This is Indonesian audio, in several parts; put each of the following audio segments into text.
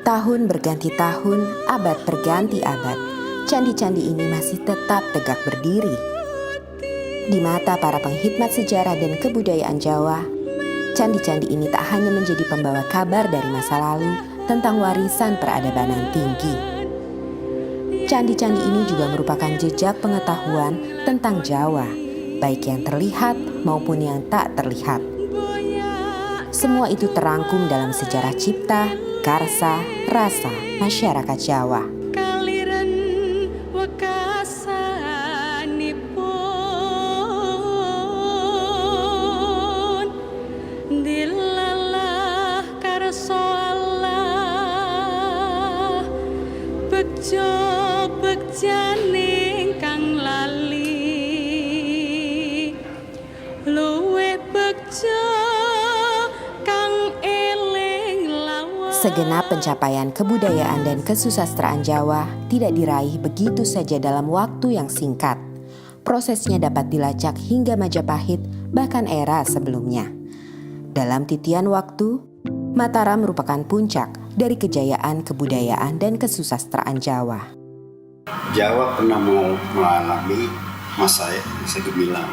Tahun berganti tahun, abad berganti abad, candi-candi ini masih tetap tegak berdiri. Di mata para penghikmat sejarah dan kebudayaan Jawa, candi-candi ini tak hanya menjadi pembawa kabar dari masa lalu tentang warisan peradaban yang tinggi. Candi-candi ini juga merupakan jejak pengetahuan tentang Jawa, baik yang terlihat maupun yang tak terlihat. Semua itu terangkum dalam sejarah cipta, karsa, rasa masyarakat Jawa. Segenap pencapaian kebudayaan dan kesusastraan Jawa tidak diraih begitu saja dalam waktu yang singkat. Prosesnya dapat dilacak hingga Majapahit, bahkan era sebelumnya. Dalam titian waktu, Mataram merupakan puncak dari kejayaan kebudayaan dan kesusastraan Jawa. Jawa pernah mengalami masa gemilang.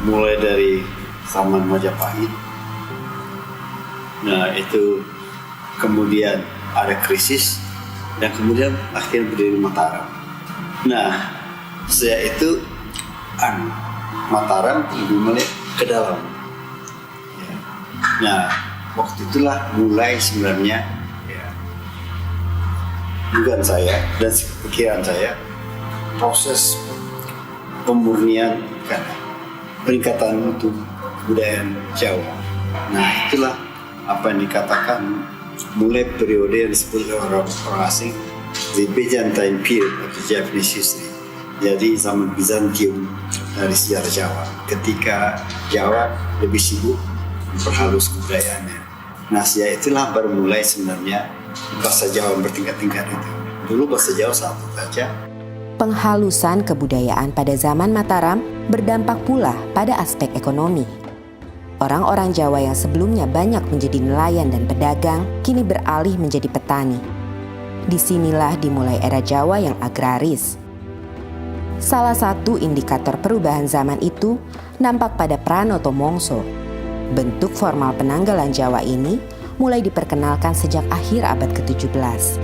Mulai dari zaman Majapahit. Nah, itu kemudian ada krisis dan kemudian akhirnya berdiri Mataram. Nah, saya itu Mataram lebih melihat ke dalam. Nah, waktu itulah mulai sebenarnya dugaan saya dan pikiran saya proses pemurnian peningkatan untuk kebudayaan Jawa. Nah, itulah apa yang dikatakan mulai periode yang disebut oleh orang asing the Byzantine period of the Japanese history. Jadi zaman Bizantium dari sejarah Jawa, ketika Jawa lebih sibuk memperhalus kebudayaannya. Nah, itulah baru mulai sebenarnya bahasa Jawa bertingkat-tingkat itu. Dulu bahasa Jawa satu saja. Penghalusan kebudayaan pada zaman Mataram berdampak pula pada aspek ekonomi. Orang-orang Jawa yang sebelumnya banyak menjadi nelayan dan pedagang, kini beralih menjadi petani. Disinilah dimulai era Jawa yang agraris. Salah satu indikator perubahan zaman itu nampak pada Pranoto Mongso. Bentuk formal penanggalan Jawa ini mulai diperkenalkan sejak akhir abad ke-17.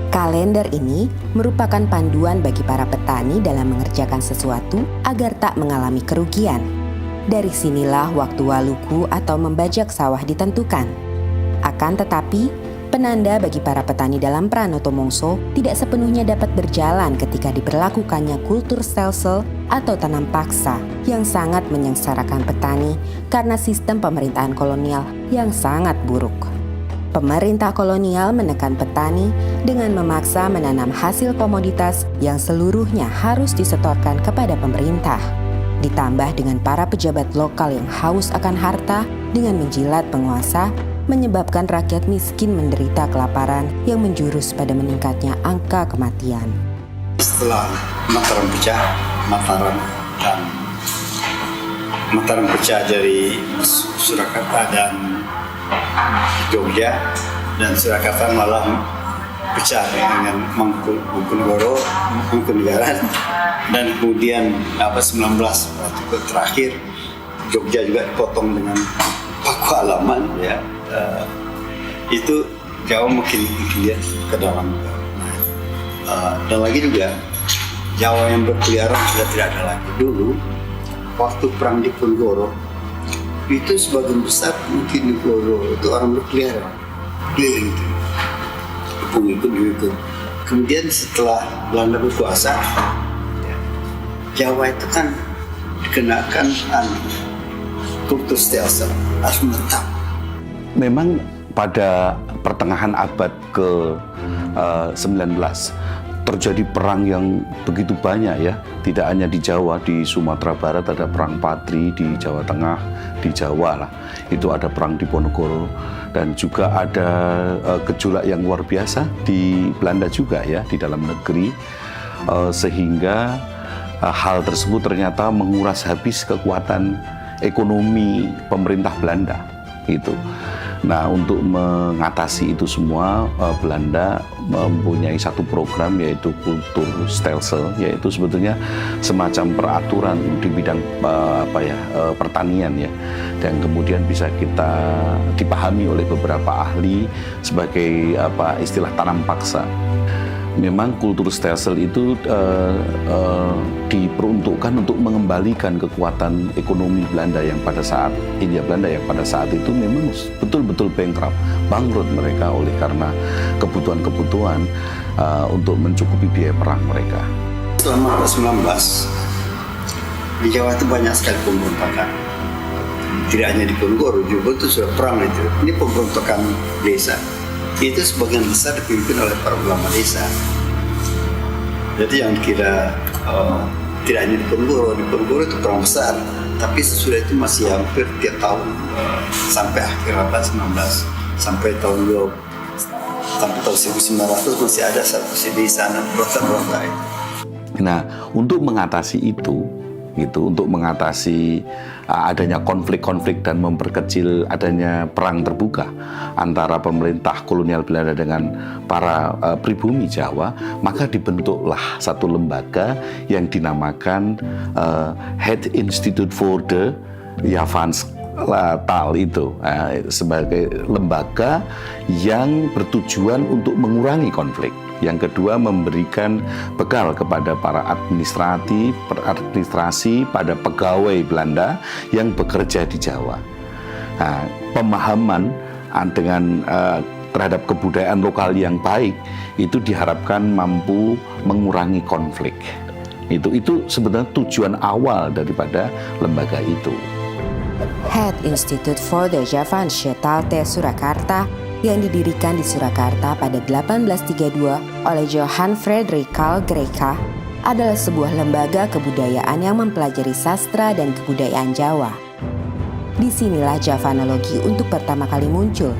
Kalender ini merupakan panduan bagi para petani dalam mengerjakan sesuatu agar tak mengalami kerugian. Dari sinilah waktu waluku atau membajak sawah ditentukan. Akan tetapi, penanda bagi para petani dalam Pranoto Mongso tidak sepenuhnya dapat berjalan ketika diberlakukannya kultur stelsel atau tanam paksa yang sangat menyengsarakan petani karena sistem pemerintahan kolonial yang sangat buruk. Pemerintah kolonial menekan petani dengan memaksa menanam hasil komoditas yang seluruhnya harus disetorkan kepada pemerintah. Ditambah dengan para pejabat lokal yang haus akan harta dengan menjilat penguasa, menyebabkan rakyat miskin menderita kelaparan yang menjurus pada meningkatnya angka kematian. Setelah Mataram pecah dari Surakarta dan Jogja, dan Surakarta malah pecah dengan Mangkunegaran, dan kemudian 19 terakhir Jogja juga dipotong dengan Paku Alaman itu Jawa makin lihat ke dalam. Dan lagi juga Jawa yang berkeliaran sudah tidak ada lagi. Dulu waktu perang Diponegoro itu sebagian besar mungkin Diponegoro itu orang berkeliaran keliling itu. Ikut. Kemudian setelah Belanda berkuasa, Jawa itu kan dikenakan kultur stelsel, harus menetap. Memang pada pertengahan abad ke-19 terjadi perang yang begitu banyak ya, tidak hanya di Jawa, di Sumatera Barat ada perang Patri, di Jawa Tengah, di Jawa lah itu ada perang Diponegoro, dan juga ada gejolak yang luar biasa di Belanda juga ya, di dalam negeri, sehingga hal tersebut ternyata menguras habis kekuatan ekonomi pemerintah Belanda gitu. Nah, untuk mengatasi itu semua, Belanda mempunyai satu program yaitu Kulturstelsel, yaitu sebetulnya semacam peraturan di bidang pertanian ya, dan kemudian bisa kita dipahami oleh beberapa ahli sebagai istilah tanam paksa. Memang Kulturstelsel itu diperuntukkan untuk mengembalikan kekuatan ekonomi Belanda yang pada saat Hindia Belanda yang pada saat itu memang betul-betul bankrupt, bangkrut mereka oleh karena kebutuhan-kebutuhan untuk mencukupi biaya perang mereka. Selama 19 di Jawa itu banyak sekali pemberontakan. Tidak hanya di Ponorogo, juga itu sudah perang itu. Ini pemberontakan desa. Itu sebagian besar dipimpin oleh para ulama desa. Jadi yang kira tidak hanya di Ponorogo itu perang besar, tapi sesudah itu masih hampir tiap tahun sampai akhir abad 19, sampai tahun 1900 masih ada satu di sana berontak-berontak. Nah, untuk mengatasi itu, untuk mengatasi adanya konflik-konflik dan memperkecil adanya perang terbuka antara pemerintah kolonial Belanda dengan para pribumi Jawa, maka dibentuklah satu lembaga yang dinamakan Het Instituut voor de Javaanstaal itu, sebagai lembaga yang bertujuan untuk mengurangi konflik. Yang kedua, memberikan bekal kepada para administrasi pada pegawai Belanda yang bekerja di Jawa. Nah, pemahaman dengan terhadap kebudayaan lokal yang baik itu diharapkan mampu mengurangi konflik. Itu sebenarnya tujuan awal daripada lembaga itu. Het Instituut voor de Javaanstaal te Surakarta yang didirikan di Surakarta pada 1832 oleh Johan Frederik Carl Greica adalah sebuah lembaga kebudayaan yang mempelajari sastra dan kebudayaan Jawa. Disinilah Javanologi untuk pertama kali muncul.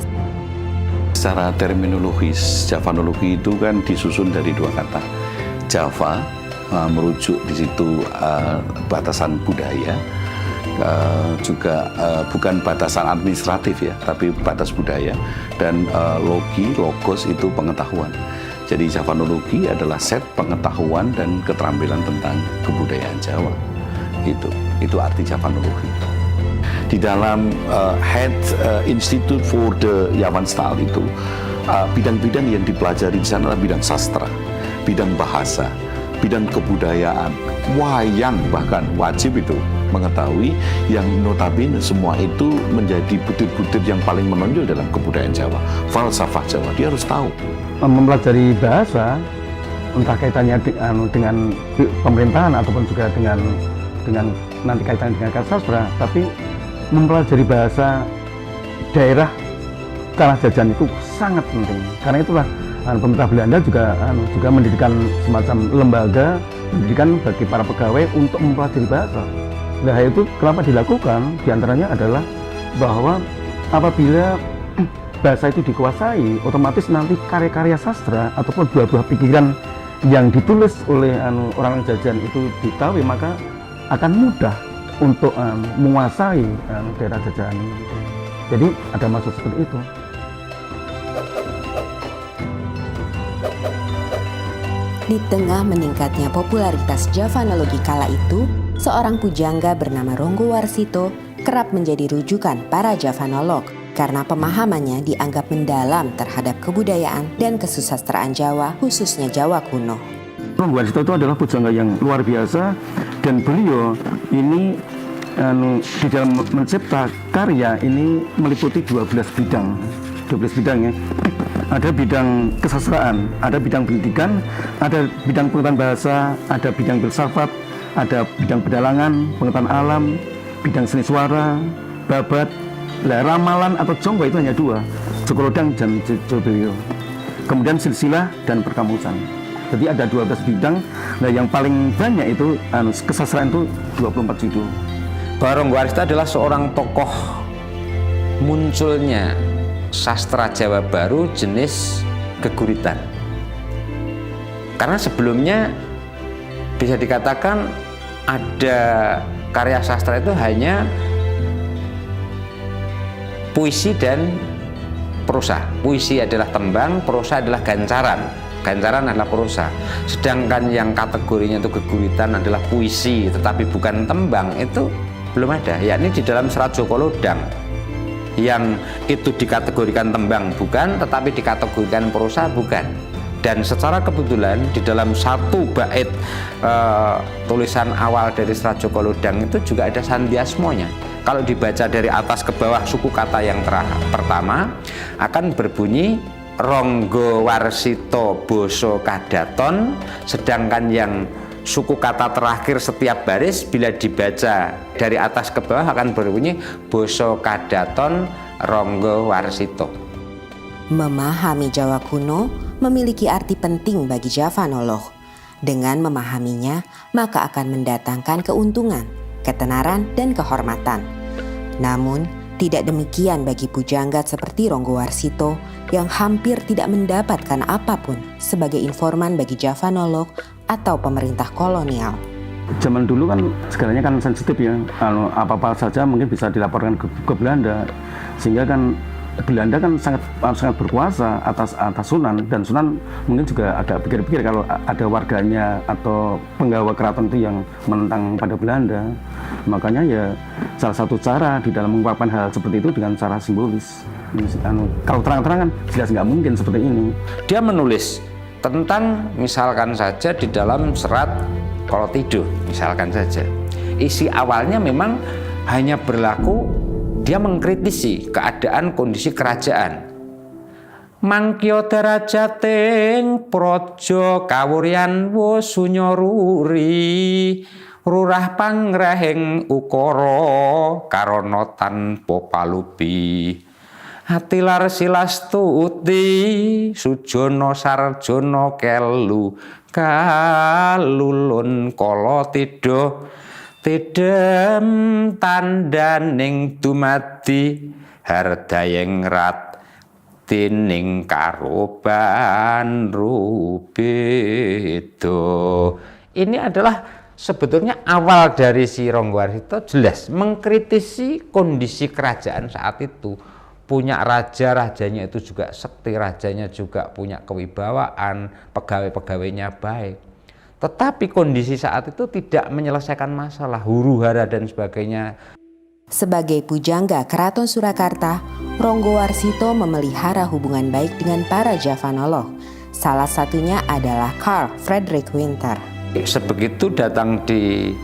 Secara terminologis, Javanologi itu kan disusun dari dua kata. Java merujuk di situ batasan budaya, juga bukan batasan administratif ya, tapi batas budaya, dan logos itu pengetahuan. Jadi Javanologi adalah set pengetahuan dan keterampilan tentang kebudayaan Jawa. Itu arti Javanologi. Di dalam Het Instituut voor de Javaanstaal itu bidang-bidang yang dipelajari di sana adalah bidang sastra, bidang bahasa, bidang kebudayaan, wayang, bahkan wajib itu mengetahui, yang notabene semua itu menjadi butir-butir yang paling menonjol dalam kebudayaan Jawa, falsafah Jawa, dia harus tahu. Mempelajari bahasa, entah kaitannya dengan pemerintahan ataupun juga dengan nanti kaitannya dengan sastra, tapi mempelajari bahasa daerah tanah jajan itu sangat penting. Karena itulah pemerintah Belanda juga mendirikan semacam lembaga pendidikan bagi para pegawai untuk mempelajari bahasa. Nah, itu kenapa dilakukan? Di antaranya adalah bahwa apabila bahasa itu dikuasai, otomatis nanti karya-karya sastra ataupun buah-buah pikiran yang ditulis oleh orang jajan itu diketahui, maka akan mudah untuk menguasai daerah jajahan. Jadi ada maksud seperti itu. Di tengah meningkatnya popularitas Javanologi kala itu, seorang pujangga bernama Ronggo Warsito kerap menjadi rujukan para Javanolog karena pemahamannya dianggap mendalam terhadap kebudayaan dan kesusastraan Jawa, khususnya Jawa kuno. Ronggo Warsito itu adalah pujangga yang luar biasa, dan beliau ini di dalam mencipta karya ini meliputi 12 bidang ya. Ada bidang kesastraan, ada bidang pendidikan, ada bidang pengetahuan bahasa, ada bidang filsafat, ada bidang pedalangan, pengetahuan alam, bidang seni suara, babat, ramalan atau jonggo itu hanya 2, Jokolodang dan Jolbelio. Kemudian silsilah dan perkamusan. Jadi ada 12 bidang. Nah, yang paling banyak itu kesastraan itu 24 judul. Ronggo Warsito adalah seorang tokoh munculnya sastra Jawa baru jenis keguritan. Karena sebelumnya bisa dikatakan ada karya sastra itu hanya puisi dan prosa. Puisi adalah tembang, prosa adalah gancaran. Gancaran adalah prosa. Sedangkan yang kategorinya itu geguritan adalah puisi tetapi bukan tembang, itu belum ada. Yakni di dalam Serat Joko Lodang yang itu dikategorikan tembang bukan, tetapi dikategorikan prosa bukan. Dan secara kebetulan di dalam satu bait tulisan awal dari Serat Joko Lodang itu juga ada sandiasmonya. Kalau dibaca dari atas ke bawah, suku kata yang pertama akan berbunyi Ronggo Warsito Boso Kadaton, sedangkan yang suku kata terakhir setiap baris bila dibaca dari atas ke bawah akan berbunyi Boso Kadaton Ronggo Warsito. Memahami Jawa kuno memiliki arti penting bagi Javanoloh. Dengan memahaminya, maka akan mendatangkan keuntungan, ketenaran, dan kehormatan. Namun, tidak demikian bagi pujangga seperti Ronggo Warsito yang hampir tidak mendapatkan apapun sebagai informan bagi Javanoloh atau pemerintah kolonial. Zaman dulu kan segalanya kan sensitif ya, apa-apa saja mungkin bisa dilaporkan ke Belanda, sehingga kan Belanda kan sangat berkuasa atas Sunan, dan Sunan mungkin juga ada pikir-pikir kalau ada warganya atau penggawa keraton itu yang menentang pada Belanda. Makanya ya salah satu cara di dalam mengungkapkan hal seperti itu dengan cara simbolis. Kalau terang-terangan jelas nggak mungkin seperti ini. Dia menulis tentang misalkan saja di dalam Serat Kolotido misalkan saja. Isi awalnya memang hanya berlaku, dia mengkritisi keadaan kondisi kerajaan. Mangkyo derajating praja kawuryan wasunyaruri rurah pangrahing ukara karana tanpa palupi. Hatilar silastuti sujana sarjana kelu kalulun kala tidem tandaning dumadi hardayeng rat tining karoban rubedo. Ini adalah sebetulnya awal dari si Ronggo Warsito, jelas mengkritisi kondisi kerajaan saat itu. Punya raja, rajanya itu juga sekti, rajanya juga punya kewibawaan, pegawai-pegawainya baik. Tetapi kondisi saat itu tidak menyelesaikan masalah, huru-hara dan sebagainya. Sebagai pujangga Keraton Surakarta, Ronggo Warsito memelihara hubungan baik dengan para Javanoloh. Salah satunya adalah Karl Frederick Winter. Sebegitu datang di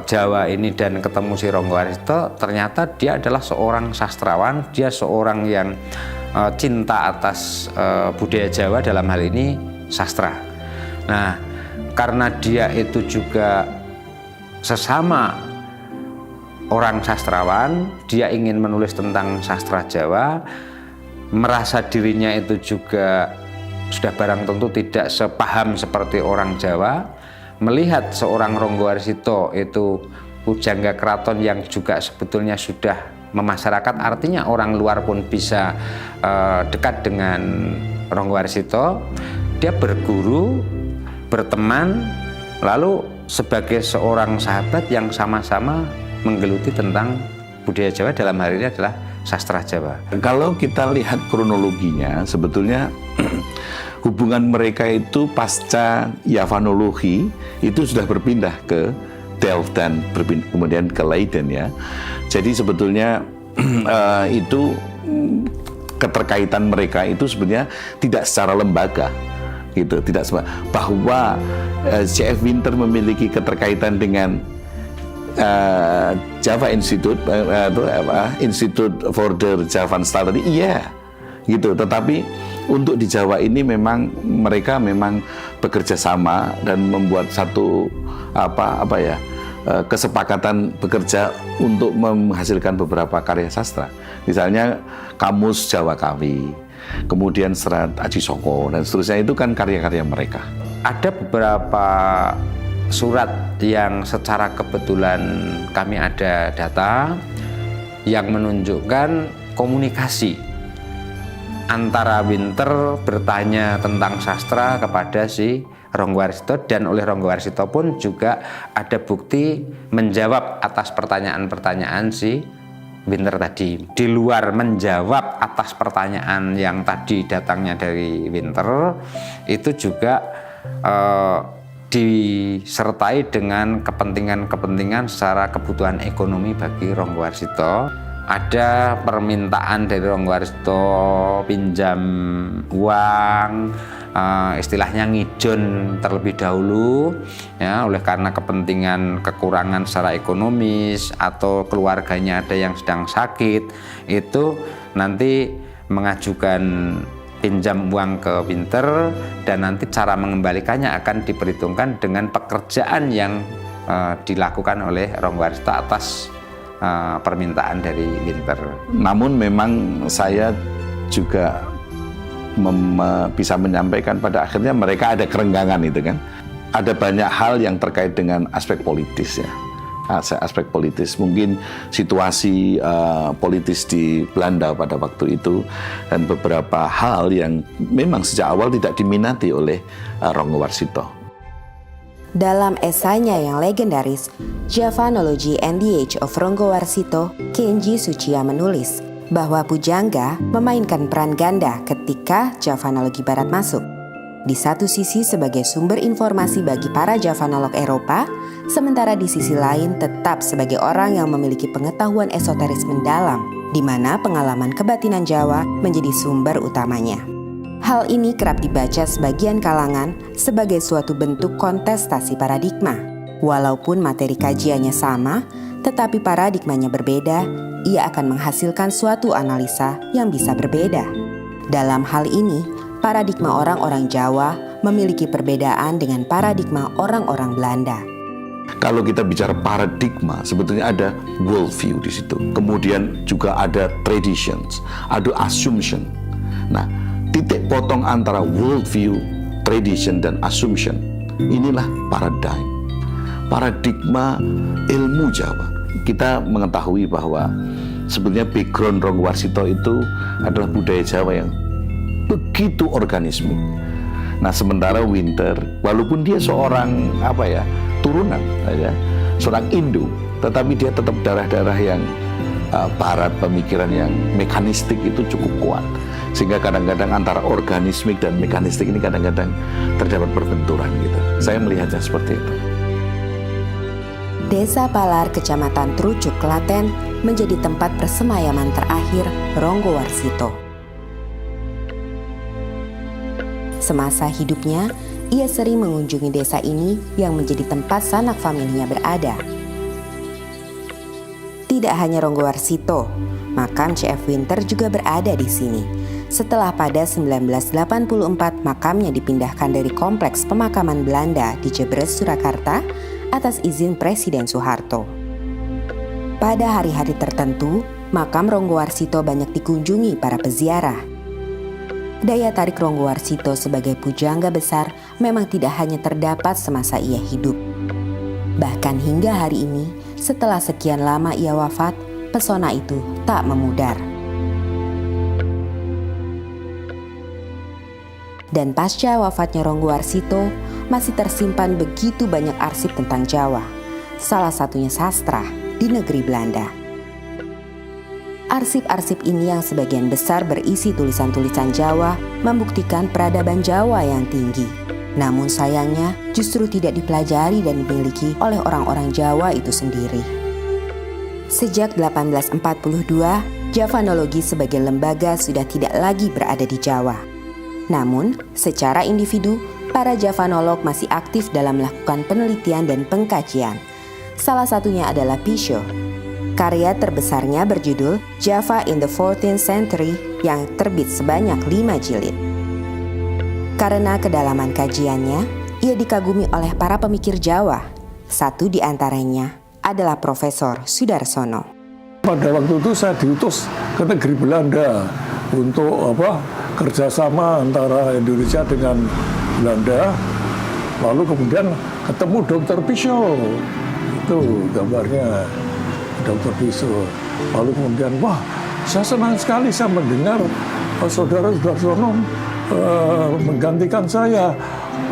Jawa ini dan ketemu si Ronggo Warsito, ternyata dia adalah seorang sastrawan, dia seorang yang cinta atas budaya Jawa, dalam hal ini sastra. Nah, karena dia itu juga sesama orang sastrawan, dia ingin menulis tentang sastra Jawa, merasa dirinya itu juga sudah barang tentu tidak sepaham seperti orang Jawa. Melihat seorang Ronggo Warsito itu pujangga keraton yang juga sebetulnya sudah memasyarakat, artinya orang luar pun bisa dekat dengan Ronggo Warsito, dia berguru, berteman, lalu sebagai seorang sahabat yang sama-sama menggeluti tentang budaya Jawa, dalam hal ini adalah sastra Jawa. Kalau kita lihat kronologinya, sebetulnya hubungan mereka itu pasca Yavanologi itu sudah berpindah ke Delft dan kemudian ke Leiden ya. Jadi sebetulnya itu keterkaitan mereka itu sebenarnya tidak secara lembaga gitu, tidak bahwa C.F. Winter memiliki keterkaitan dengan Java Institute, Institute for the Javan Study, iya gitu. Tetapi untuk di Jawa ini memang mereka memang bekerja sama dan membuat satu kesepakatan bekerja untuk menghasilkan beberapa karya sastra. Misalnya Kamus Jawa Kawi, kemudian Serat Aji Soko dan seterusnya, itu kan karya-karya mereka. Ada beberapa surat yang secara kebetulan kami ada data yang menunjukkan komunikasi antara Winter bertanya tentang sastra kepada si Ronggo Warsito, dan oleh Ronggo Warsito pun juga ada bukti menjawab atas pertanyaan-pertanyaan si Winter tadi. Di luar menjawab atas pertanyaan yang tadi datangnya dari Winter, itu juga disertai dengan kepentingan-kepentingan secara kebutuhan ekonomi bagi Ronggowarsito. Ada permintaan dari Ronggowarsito pinjam uang, istilahnya ngijon terlebih dahulu, ya, oleh karena kepentingan kekurangan secara ekonomis atau keluarganya ada yang sedang sakit, itu nanti mengajukan pinjam uang ke Winter, dan nanti cara mengembalikannya akan diperhitungkan dengan pekerjaan yang dilakukan oleh Ronggowarsito atas permintaan dari Winter. Namun memang saya juga bisa menyampaikan pada akhirnya mereka ada kerenggangan itu kan. Ada banyak hal yang terkait dengan aspek politis ya. Aspek politis, mungkin situasi politis di Belanda pada waktu itu, dan beberapa hal yang memang sejak awal tidak diminati oleh Ronggowarsito. Dalam esainya yang legendaris, Javanology and the Age of Ronggowarsito, Kenji Tsuchiya menulis bahwa pujangga memainkan peran ganda ketika Javanologi Barat masuk. Di satu sisi sebagai sumber informasi bagi para Javanolog Eropa, sementara di sisi lain tetap sebagai orang yang memiliki pengetahuan esoteris mendalam, di mana pengalaman kebatinan Jawa menjadi sumber utamanya. Hal ini kerap dibaca sebagian kalangan sebagai suatu bentuk kontestasi paradigma. Walaupun materi kajiannya sama, tetapi paradigmanya berbeda, ia akan menghasilkan suatu analisa yang bisa berbeda. Dalam hal ini, paradigma orang-orang Jawa memiliki perbedaan dengan paradigma orang-orang Belanda. Kalau kita bicara paradigma, sebetulnya ada worldview di situ. Kemudian juga ada traditions, ada assumption. Nah, titik potong antara worldview, tradition, dan assumption, inilah paradigma ilmu Jawa. Kita mengetahui bahwa sebetulnya background Ronggowarsito itu adalah budaya Jawa yang begitu organismik. Nah, sementara Winter, walaupun dia seorang turunan, seorang Indo, tetapi dia tetap darah-darah yang barat, pemikiran yang mekanistik itu cukup kuat. Sehingga kadang-kadang antara organismik dan mekanistik ini kadang-kadang terdapat perbenturan gitu. Saya melihatnya seperti itu. Desa Palar, Kecamatan Trucuk, Klaten menjadi tempat persemayaman terakhir Ronggowarsito. Semasa hidupnya, ia sering mengunjungi desa ini yang menjadi tempat sanak familinya berada. Tidak hanya Ronggowarsito, makam C.F. Winter juga berada di sini. Setelah pada 1984 makamnya dipindahkan dari kompleks pemakaman Belanda di Jebres, Surakarta atas izin Presiden Soeharto. Pada hari-hari tertentu, makam Ronggowarsito banyak dikunjungi para peziarah. Daya tarik Ronggowarsito sebagai pujangga besar memang tidak hanya terdapat semasa ia hidup. Bahkan hingga hari ini, setelah sekian lama ia wafat, pesona itu tak memudar. Dan pasca wafatnya Ronggowarsito, masih tersimpan begitu banyak arsip tentang Jawa, salah satunya sastra di negeri Belanda. Arsip-arsip ini yang sebagian besar berisi tulisan-tulisan Jawa membuktikan peradaban Jawa yang tinggi. Namun sayangnya justru tidak dipelajari dan dimiliki oleh orang-orang Jawa itu sendiri. Sejak 1842, Javanologi sebagai lembaga sudah tidak lagi berada di Jawa. Namun, secara individu, para Javanolog masih aktif dalam melakukan penelitian dan pengkajian. Salah satunya adalah Pisho. Karya terbesarnya berjudul Java in the 14th Century yang terbit sebanyak 5 jilid. Karena kedalaman kajiannya, ia dikagumi oleh para pemikir Jawa. Satu di antaranya adalah Profesor Sudarsono. Pada waktu itu saya diutus ke negeri Belanda untuk kerjasama antara Indonesia dengan Belanda. Lalu kemudian ketemu Dr. Pisho, itu gambarnya Dr. Pisho. Lalu kemudian saya senang sekali saya mendengar saudara Sudarsono menggantikan saya.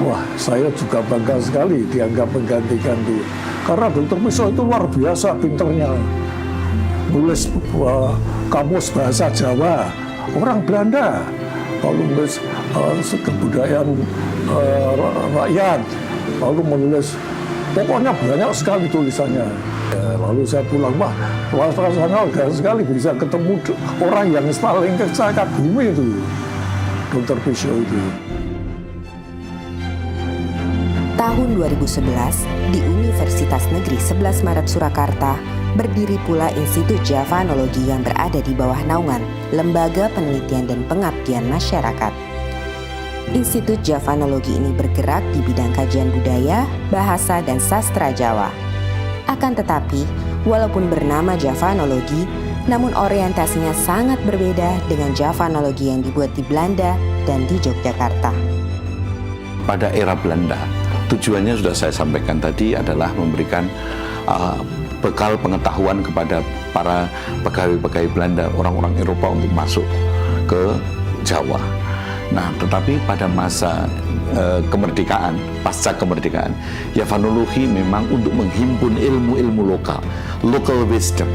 Wah, saya juga bangga sekali dianggap menggantikan dia. Karena Dr. Pisho itu luar biasa pinternya. nulis kamus bahasa Jawa, orang Belanda. Lalu menulis kebudayaan rakyat, lalu menulis, pokoknya banyak sekali tulisannya. Ya, lalu saya pulang, wah rasanya lega sekali bisa ketemu orang yang paling saya kagumi itu, Dr. Pisho itu. Tahun 2011, di Universitas Negeri 11 Maret Surakarta, berdiri pula Institut Javanologi yang berada di bawah naungan Lembaga Penelitian dan Pengabdian Masyarakat. Institut Javanologi ini bergerak di bidang kajian budaya, bahasa, dan sastra Jawa. Akan tetapi, walaupun bernama Javanologi, namun orientasinya sangat berbeda dengan Javanologi yang dibuat di Belanda dan di Yogyakarta. Pada era Belanda, tujuannya sudah saya sampaikan tadi adalah memberikan bekal pengetahuan kepada para pegawai-pegawai Belanda, orang-orang Eropa untuk masuk ke Jawa. Nah, tetapi pada masa kemerdekaan, pasca kemerdekaan, Javanologi memang untuk menghimpun ilmu-ilmu lokal, local wisdom,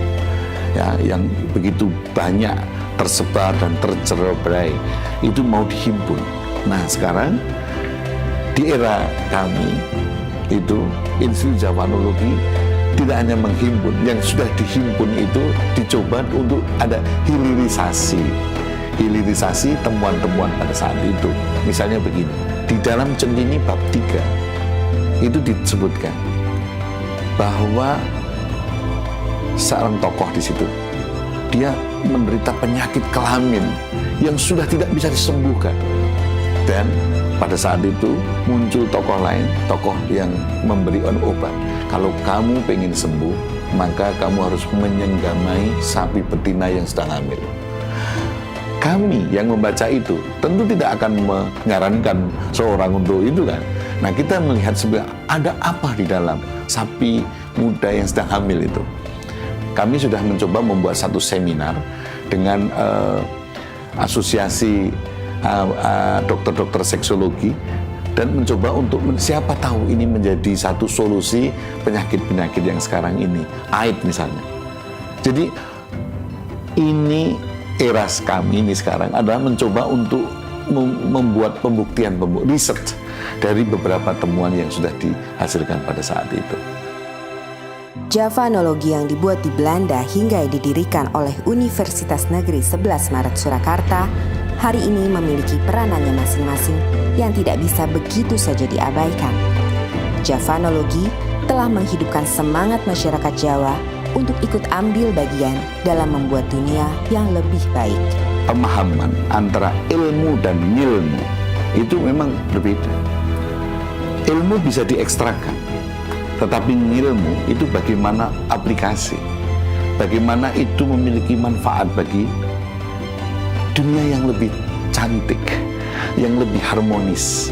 ya, yang begitu banyak tersebar dan tercerai, itu mau dihimpun. Nah, sekarang di era kami itu Institut Javanologi tidak hanya menghimpun, yang sudah dihimpun itu dicoba untuk ada hilirisasi temuan-temuan pada saat itu. Misalnya begini, di dalam Centini bab 3 itu disebutkan bahwa seorang tokoh di situ dia menderita penyakit kelamin yang sudah tidak bisa disembuhkan, dan pada saat itu muncul tokoh lain, tokoh yang memberi obat. Kalau kamu pengen sembuh, maka kamu harus menyenggamai sapi betina yang sedang hamil. Kami yang membaca itu tentu tidak akan menyarankan seorang untuk itu kan. Nah, kita melihat sebenarnya ada apa di dalam sapi muda yang sedang hamil itu. Kami sudah mencoba membuat satu seminar dengan asosiasi dokter-dokter seksologi, dan mencoba untuk siapa tahu ini menjadi satu solusi penyakit-penyakit yang sekarang ini, AIDS misalnya. Jadi ini era kami ini sekarang adalah mencoba untuk membuat pembuktian, research dari beberapa temuan yang sudah dihasilkan pada saat itu. Javanologi yang dibuat di Belanda hingga didirikan oleh Universitas Negeri 11 Maret Surakarta hari ini memiliki peranannya masing-masing yang tidak bisa begitu saja diabaikan. Javanologi telah menghidupkan semangat masyarakat Jawa untuk ikut ambil bagian dalam membuat dunia yang lebih baik. Pemahaman antara ilmu dan ngilmu itu memang berbeda. Ilmu bisa diekstrakan, tetapi ngilmu itu bagaimana aplikasi, bagaimana itu memiliki manfaat bagi dunia yang lebih cantik, yang lebih harmonis.